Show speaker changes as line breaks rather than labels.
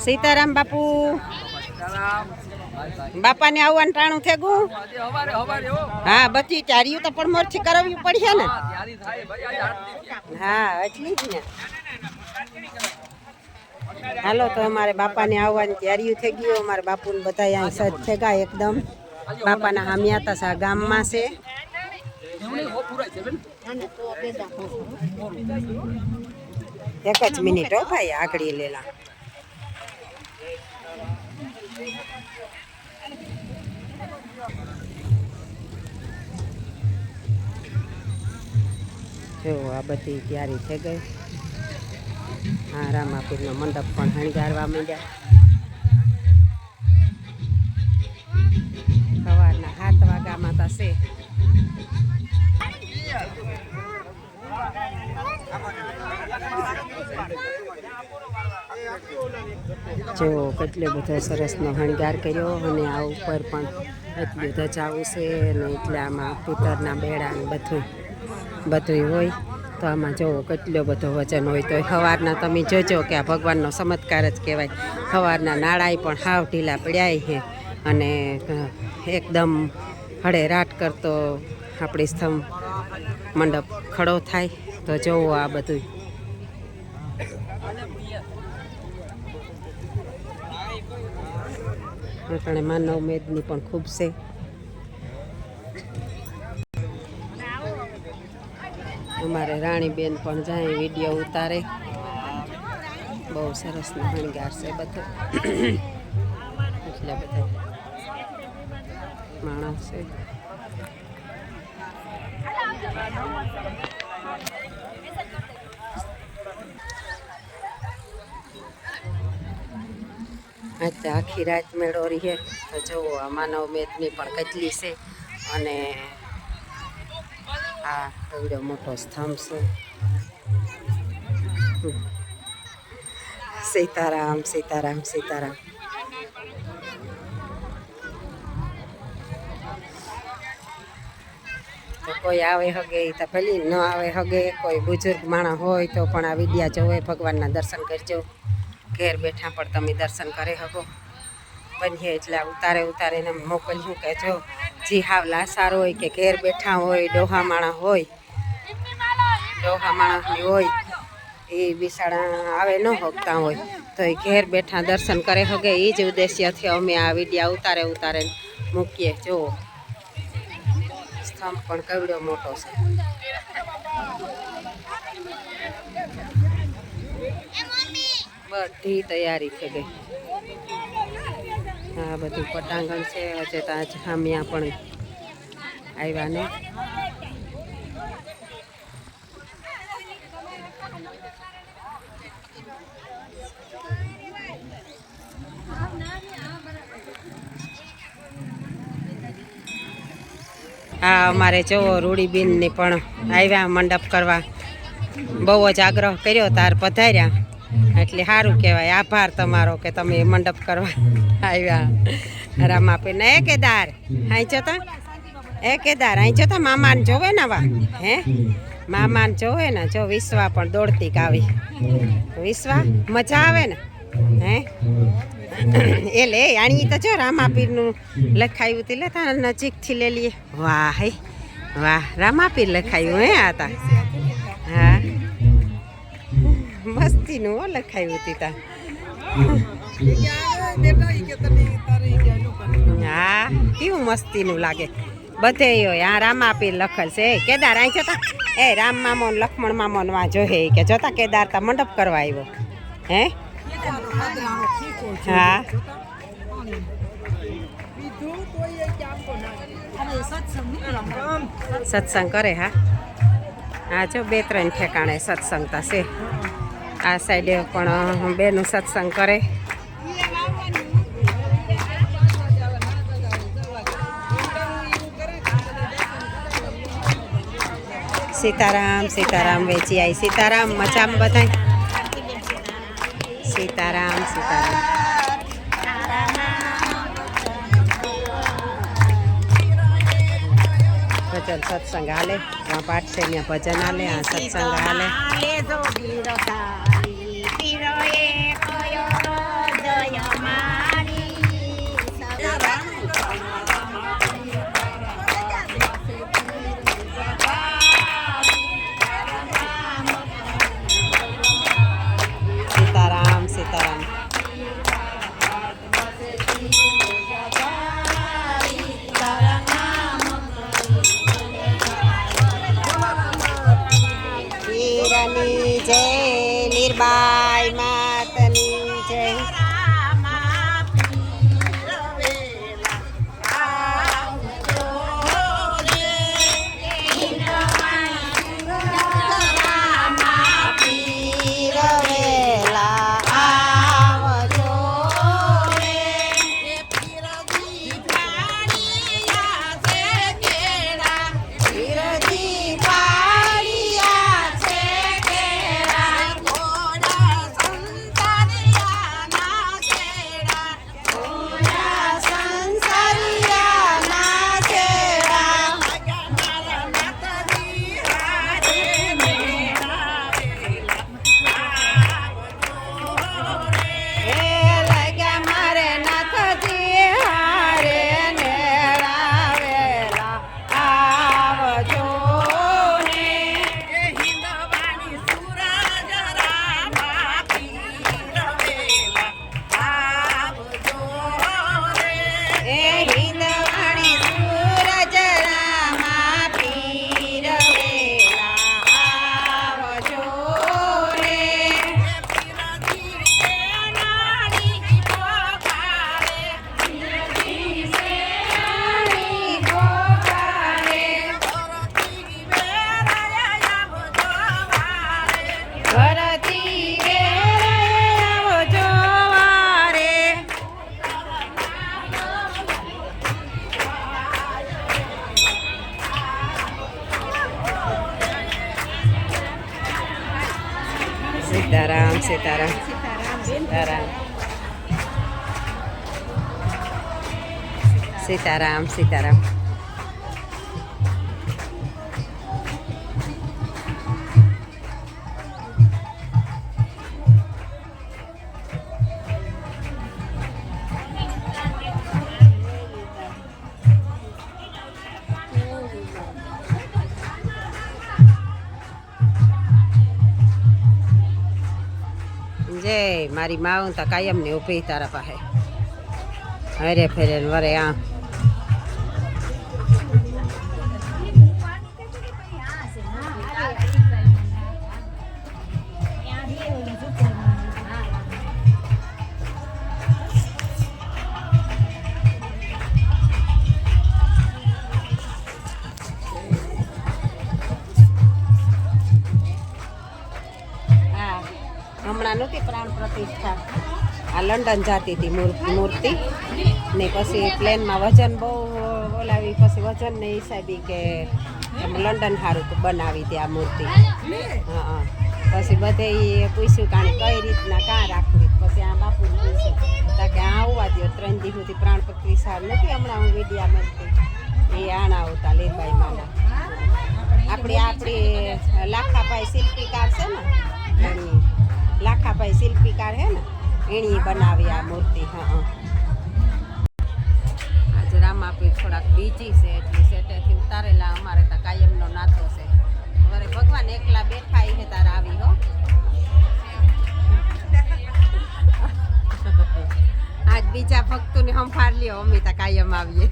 સીતારામ બાપુ બાપા ને આવવાનું ટાણું થઈ ગયું. હા બધી ચાર્યું તો પણ મોરથી કરાવવી પડશે ને. હા એટલી જ ને. હાલો તો અમારે બાપાને આવવાની તૈયારીઓ થઈ ગયું. અમારા બાપુને બધા અહીંયા સજ થઈ ગયા એકદમ. બાપાના હામિયા હતા ગામમાં છે. એક જ મિનિટ હો ભાઈ આગળ લેલા. જો આ બધી તૈયારી થઈ ગઈ. હા રામાપીરનો મંડપ પણ શણગારવા માંડ્યા. સવારના 7 વાગ્યામાં થશે. જો કેટલો બધો સરસનો શણગાર કર્યો અને આ ઉપર પણ એટલું ધજાવું છે અને એટલે આમાં પિત્તરના બેડા ને બધું હોય. તો આમાં જુઓ કેટલો બધો વજન હોય. તો સવારના તમે જોજો કે આ ભગવાનનો ચમત્કાર જ કહેવાય. સવારના નાળાએ પણ હાવ ઢીલા પડ્યા છે અને એકદમ હળે રાટ કરતો આપણી સ્તંભ મંડપ ખડો થાય. તો જોવો આ બધું. આપણે માનવ મેદની પણ ખૂબ છે. અમારે રાણીબેન પણ જાય વિડીયો ઉતારે. બહુ સરસનો શણગાર છે બધો. એટલા બધા માણસ છે. આજે આખી રાત મેળો રહે. તો જુઓ આ માનવ મેદની પણ કેટલી છે અને આ એવડો મોટો સ્તંભ છે. સીતારામ સીતારામ સીતારામ. તો કોઈ આવે હગે તો ભલે ન આવે હગે. કોઈ બુઝુર્ગ માણસ હોય તો પણ આ વિડિયા જોવે. ભગવાનના દર્શન કરજો. ઘેર બેઠા પણ તમે દર્શન કરી શકો. બનીએ એટલે ઉતારે ને મોકલ્યું કે જો જી હાવ લાસાર હોય કે ઘેર બેઠા હોય ડોહા માણસ હોય એ બિસાડા આવે ન હોગતા હોય તો એ ઘેર બેઠા દર્શન કરે હગે. એ જ ઉદ્દેશ્યથી અમે આ વિડીયા ઉતારે મૂકીએ. જુઓ સ્તંભ પણ કેવડો મોટો છે. બધી તૈયારી થઈ ગઈ. આ બધું પટાંગણ છે. હજે તો આજ હામિયા પણ આવ્યા ને. હા અમારે જો રૂડીબેનને પણ આવ્યા મંડપ કરવા. બહુ જ આગ્રહ કર્યો તાર પધાર્યા એટલે સારું કહેવાય. આભાર તમારો કે તમે મંડપ કરવા આવ્યા. રામાપીરને એ કેદાર અહીં જતા અહીં જતા મામાને જોવે ને વા હે મામાને જોવે ને. જો વિશ્વા પણ દોડતી આવી. વિશ્વા મજા આવે ને હે. એ લે આણી તો જો રામાપીરનું લખાયું હતી. લેતા નજીકથી લે લઈએ. વાહ હે વાહ રામાપીર લખાયું હે આતા. હા મસ્તીનું હો લખાયું હતી તા. હા કેવું મસ્તીનું લાગે. બધે હોય આ રામાપીર લખેલ છે. કેદાર અહીં જતા એ રામ મામો લક્ષ્મણ મામો વા જોહે કે જોતા કેદાર તા મંડપ કરવા આવ્યો હે. હા સત્સંગ કરે. હા હા જો 2-3 ઠેકાણે સત્સંગ થશે. આ સાઈડે પણ બેનું સત્સંગ કરે. સીતારામ સીતારામ વેચી આવી. સીતારામ મજામાં બધાય. સીતારામ સીતારામ. ભજન સત્સંગ હાલે. પાઠ છે ત્યાં ભજન હાલે. આ સત્સંગ હાલે. સીતારામ. વીરની જય, લીરબાઈ માતની જય. સીતારામ સીતારામ સીતારામ સીતારામ સીતારામ. જય મારી માઉં તો કાયમની ઊભી તારા પાસે હરે ફેરે વરે આ. હમણાં નહોતી પ્રાણ પ્રતિષ્ઠા, આ લંડન જતી હતી મૂર્તિ ને પછી પ્લેનમાં વજન બહુ બોલાવી, પછી વજનને હિસાબે કે લંડન સારું બનાવી દે આ મૂર્તિ. હા પછી બધે પૂછ્યું કાણે કઈ રીતના કાં રાખવી, પછી આ બાપુને પૂછ્યું તા કે આ આવવા દો 3 દિવસ સુધી પ્રાણ પ્રતિષ્ઠા નથી. હમણાં હું વિડીયા મળતી એ આણા આવતા લીરબાઈ માના. આપણી લાખાભાઈ શિલ્પીકાર છે ને, એની લાખાભાઈ શિલ્પીકાર હે ને, એણી બનાવી આ મૂર્તિ. હા આજે રામાપીર થોડાક બીજી છે એટલે સેટેથી ઉતારેલા. અમારે તો કાયમનો નાતો છે. વરે ભગવાન એકલા બેઠા હે તાર આવી હો. આજ બીજા ભક્તોને સંભાળ લ્યો, અમે તો કાયમ આવીએ.